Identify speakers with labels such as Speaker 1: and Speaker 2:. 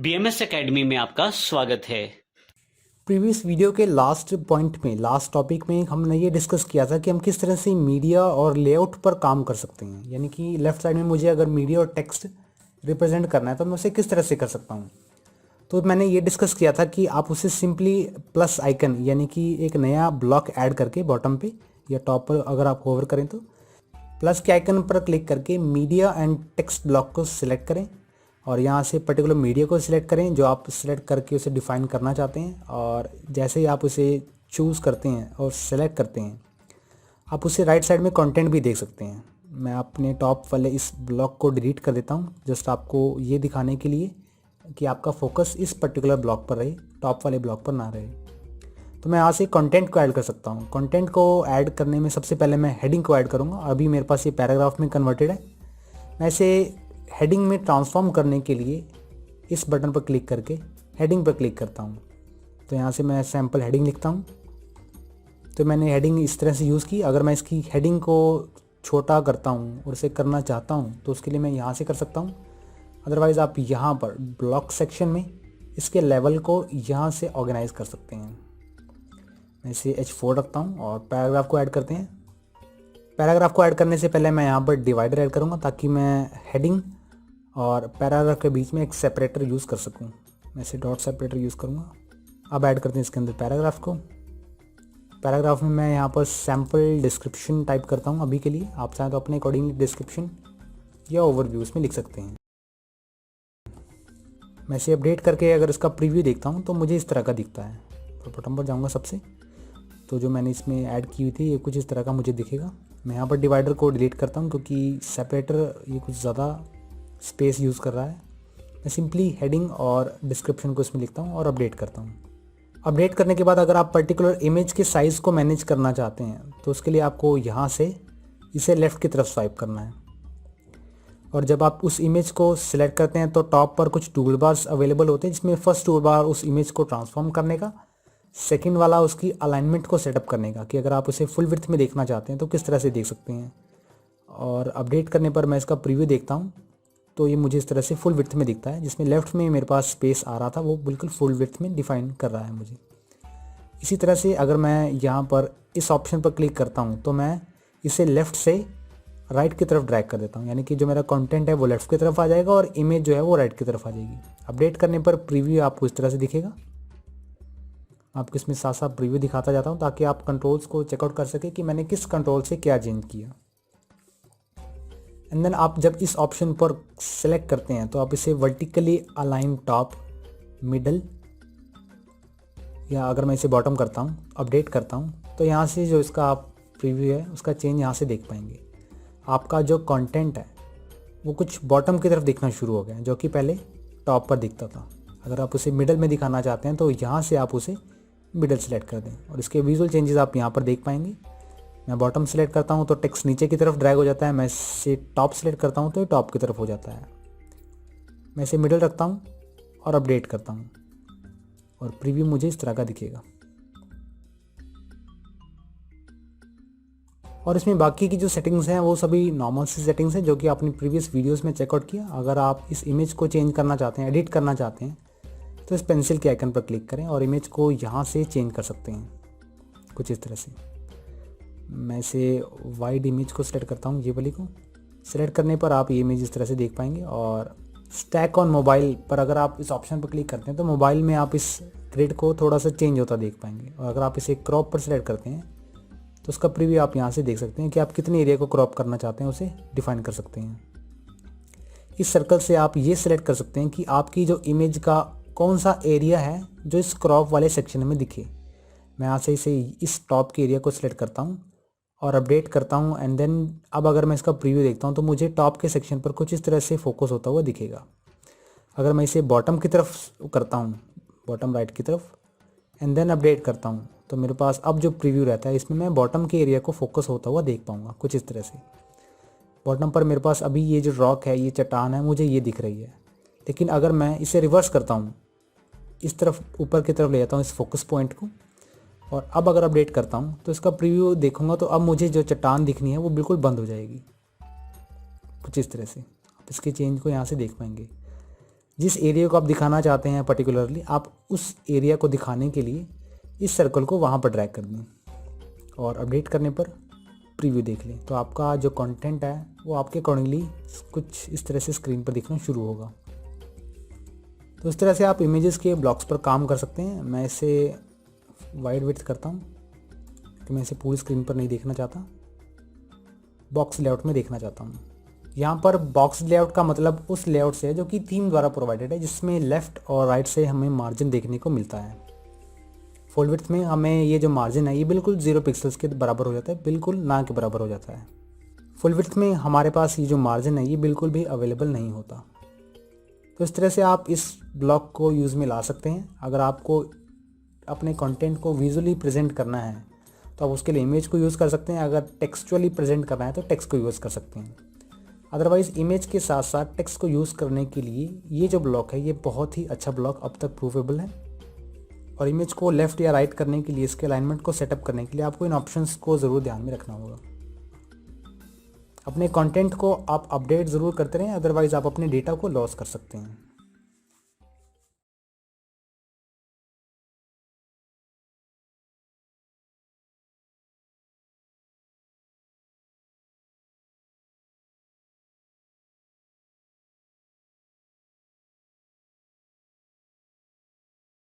Speaker 1: BMS academy में आपका स्वागत है।
Speaker 2: प्रीवियस वीडियो के लास्ट टॉपिक में हमने ये डिस्कस किया था कि हम किस तरह से मीडिया और लेआउट पर काम कर सकते हैं। यानी कि लेफ्ट साइड में मुझे अगर मीडिया और टेक्स्ट रिप्रेजेंट करना है तो मैं उसे किस तरह से कर सकता हूँ। तो मैंने ये डिस्कस किया था कि आप उसे सिंपली प्लस आइकन यानी कि एक नया ब्लॉक ऐड करके बॉटम पे या टॉप पर अगर आप होवर करें तो प्लस के आइकन पर क्लिक करके मीडिया एंड टेक्स्ट ब्लॉक को सिलेक्ट करें और यहाँ से पर्टिकुलर मीडिया को सिलेक्ट करें जो आप सिलेक्ट करके उसे डिफ़ाइन करना चाहते हैं। और जैसे ही आप उसे चूज़ करते हैं और सेलेक्ट करते हैं आप उसे राइट साइड में कंटेंट भी देख सकते हैं। मैं अपने टॉप वाले इस ब्लॉक को डिलीट कर देता हूँ जस्ट आपको ये दिखाने के लिए कि आपका फोकस इस पर्टिकुलर ब्लॉक पर रहे, टॉप वाले ब्लॉक पर ना रहे। तो मैं यहाँ से कंटेंट को ऐड कर सकता हूँ। कंटेंट को ऐड करने में सबसे पहले मैं हेडिंग को ऐड करूँगा। अभी मेरे पास ये पैराग्राफ में कन्वर्टेड है। मैं इसे हेडिंग में ट्रांसफॉर्म करने के लिए इस बटन पर क्लिक करके हेडिंग पर क्लिक करता हूँ। तो यहाँ से मैं सैम्पल हेडिंग लिखता हूँ। तो मैंने हेडिंग इस तरह से यूज़ की। अगर मैं इसकी हेडिंग को छोटा करता हूँ और इसे करना चाहता हूँ तो उसके लिए मैं यहाँ से कर सकता हूँ। अदरवाइज़ आप यहाँ पर ब्लॉक सेक्शन में इसके लेवल को यहाँ से ऑर्गेनाइज कर सकते हैं। मैं इसे H4 रखता हूँ और पैराग्राफ को ऐड करते हैं। पैराग्राफ को ऐड करने से पहले मैं यहाँ पर डिवाइडर ऐड करूँगा ताकि मैं हेडिंग और पैराग्राफ के बीच में एक सेपरेटर यूज़ कर सकूँ। मैं इसे डॉट सेपरेटर यूज़ करूँगा। अब ऐड करते हैं इसके अंदर पैराग्राफ को। पैराग्राफ में मैं यहाँ पर सैम्पल डिस्क्रिप्शन टाइप करता हूँ अभी के लिए। आप चाहें तो अपने अकॉर्डिंगली डिस्क्रिप्शन या ओवरव्यू इसमें लिख सकते हैं। मैं इसे अपडेट करके अगर इसका प्रीव्यू देखता हूँ तो मुझे इस तरह का दिखता है। तो बटन पर जाऊँगा सबसे, तो जो मैंने इसमें ऐड की हुई थी ये कुछ इस तरह का मुझे दिखेगा। मैं यहाँ पर डिवाइडर को डिलीट करता हूँ क्योंकि सेपरेटर ये कुछ ज़्यादा स्पेस यूज़ कर रहा है। मैं सिंपली हेडिंग और डिस्क्रिप्शन को इसमें लिखता हूँ और अपडेट करता हूँ। अपडेट करने के बाद अगर आप पर्टिकुलर इमेज के साइज़ को मैनेज करना चाहते हैं तो उसके लिए आपको यहाँ से इसे लेफ़्ट की तरफ स्वाइप करना है। और जब आप उस इमेज को सिलेक्ट करते हैं तो टॉप पर कुछ टूल बार्स अवेलेबल होते हैं जिसमें फर्स्ट टूल बार उस इमेज को ट्रांसफॉर्म करने का, सेकंड वाला उसकी अलाइनमेंट को सेटअप करने का कि अगर आप उसे फुल विड्थ में देखना चाहते हैं तो किस तरह से देख सकते हैं। और अपडेट करने पर मैं इसका प्रीव्यू देखता हूँ तो ये मुझे इस तरह से फुल विड्थ में दिखता है। जिसमें लेफ़्ट में मेरे पास स्पेस आ रहा था वो बिल्कुल फुल विड्थ में डिफाइन कर रहा है मुझे। इसी तरह से अगर मैं यहाँ पर इस ऑप्शन पर क्लिक करता हूँ तो मैं इसे लेफ़्ट से राइट की तरफ ड्रैग कर देता हूँ। यानी कि जो मेरा कंटेंट है वो लेफ़्ट की तरफ आ जाएगा और इमेज जो है वो राइट की तरफ आ जाएगी। अपडेट करने पर प्रीव्यू आपको इस तरह से दिखेगा। आपको इसमें साथ साथ प्रीव्यू दिखाता जाता हूँ ताकि आप कंट्रोल्स को चेकआउट कर सके कि मैंने किस कंट्रोल से क्या चेंज किया। एंड देन आप जब इस ऑप्शन पर सेलेक्ट करते हैं तो आप इसे वर्टिकली अलाइन टॉप, मिडल, या अगर मैं इसे बॉटम करता हूँ, अपडेट करता हूँ तो यहाँ से जो इसका आप प्रीव्यू है उसका चेंज यहाँ से देख पाएंगे। आपका जो कंटेंट है वो कुछ बॉटम की तरफ दिखना शुरू हो गया जो कि पहले टॉप पर दिखता था। अगर आप उसे मिडल में दिखाना चाहते हैं तो यहाँ से आप उसे मिडल सेलेक्ट कर दें और इसके विजुअल चेंजेस आप यहाँ पर देख पाएंगे। मैं बॉटम सेलेक्ट करता हूँ तो टेक्स्ट नीचे की तरफ ड्रैग हो जाता है। मैं इसे टॉप सेलेक्ट करता हूँ तो ये टॉप की तरफ हो जाता है। मैं इसे मिडल रखता हूँ और अपडेट करता हूँ और प्रीव्यू मुझे इस तरह का दिखेगा। और इसमें बाकी की जो सेटिंग्स हैं वो सभी नॉर्मल सी सेटिंग्स हैं जो कि आपने प्रीवियस वीडियोस में चेकआउट किया। अगर आप इस इमेज को चेंज करना चाहते हैं, एडिट करना चाहते हैं तो इस पेंसिल के आइकन पर क्लिक करें और इमेज को यहाँ से चेंज कर सकते हैं कुछ इस तरह से। मैं इसे वाइड इमेज को सिलेक्ट करता हूँ, ये वाली को सिलेक्ट करने पर आप ये इमेज इस तरह से देख पाएंगे। और स्टैक ऑन मोबाइल पर अगर आप इस ऑप्शन पर क्लिक करते हैं तो मोबाइल में आप इस ग्रिड को थोड़ा सा चेंज होता देख पाएंगे। और अगर आप इसे क्रॉप पर सिलेक्ट करते हैं तो उसका प्रीव्यू आप यहाँ से देख सकते हैं कि आप कितने एरिया को क्रॉप करना चाहते हैं उसे डिफाइन कर सकते हैं। इस सर्कल से आप ये सिलेक्ट कर सकते हैं कि आपकी जो इमेज का कौन सा एरिया है जो इस क्रॉप वाले सेक्शन में दिखे। मैं यहाँ से इसे इस टॉप के एरिया को सिलेक्ट करता हूँ और अपडेट करता हूँ। एंड देन अब अगर मैं इसका प्रीव्यू देखता हूँ तो मुझे टॉप के सेक्शन पर कुछ इस तरह से फोकस होता हुआ दिखेगा। अगर मैं इसे बॉटम की तरफ करता हूँ, बॉटम राइट की तरफ, एंड देन अपडेट करता हूँ तो मेरे पास अब जो प्रीव्यू रहता है इसमें मैं बॉटम के एरिया को फोकस होता हुआ देख पाऊँगा कुछ इस तरह से। बॉटम पर मेरे पास अभी ये जो रॉक है, ये चट्टान है, मुझे ये दिख रही है। लेकिन अगर मैं इसे रिवर्स करता हूँ, इस तरफ ऊपर की तरफ ले जाता हूँ इस फोकस पॉइंट को, और अब अगर अपडेट करता हूँ तो इसका प्रीव्यू देखूंगा तो अब मुझे जो चट्टान दिखनी है वो बिल्कुल बंद हो जाएगी कुछ इस तरह से। आप इसके चेंज को यहाँ से देख पाएंगे। जिस एरिया को आप दिखाना चाहते हैं पर्टिकुलरली, आप उस एरिया को दिखाने के लिए इस सर्कल को वहाँ पर ड्रैग कर दें और अपडेट करने पर प्रीव्यू देख लें तो आपका जो कंटेंट है वो आपके अकॉर्डिंगली कुछ इस तरह से स्क्रीन पर दिखना शुरू होगा। तो इस तरह से आप इमेजेस के ब्लॉक्स पर काम कर सकते हैं। मैं इसे वाइड विड्थ करता हूँ कि मैं इसे पूरी स्क्रीन पर नहीं देखना चाहता, बॉक्स लेआउट में देखना चाहता हूँ। यहाँ पर बॉक्स लेआउट का मतलब उस लेआउट से है जो कि थीम द्वारा प्रोवाइडेड है, जिसमें लेफ़्ट और राइट से हमें मार्जिन देखने को मिलता है। फुल विड्थ में हमें ये जो मार्जिन है ये बिल्कुल 0 पिक्सल्स के बराबर हो जाता है, बिल्कुल ना के बराबर हो जाता है। फुल विड्थ में हमारे पास ये जो मार्जिन है ये बिल्कुल भी अवेलेबल नहीं होता। तो इस तरह से आप इस ब्लॉक को यूज़ में ला सकते हैं। अगर आपको अपने कंटेंट को विजुअली प्रेजेंट करना है तो आप उसके लिए इमेज को यूज़ कर सकते हैं। अगर टेक्सचुअली प्रेजेंट करना है तो टेक्स्ट को यूज़ कर सकते हैं। अदरवाइज़ इमेज के साथ साथ टेक्स्ट को यूज़ करने के लिए ये जो ब्लॉक है ये बहुत ही अच्छा ब्लॉक अब तक प्रूवेबल है। और इमेज को लेफ़्ट या राइट करने के लिए, इसके अलाइनमेंट को सेटअप करने के लिए आपको इन ऑप्शंस को ज़रूर ध्यान में रखना होगा। अपने कंटेंट को आप अपडेट ज़रूर करते रहें, अदरवाइज़ आप अपने डेटा को लॉस कर सकते हैं।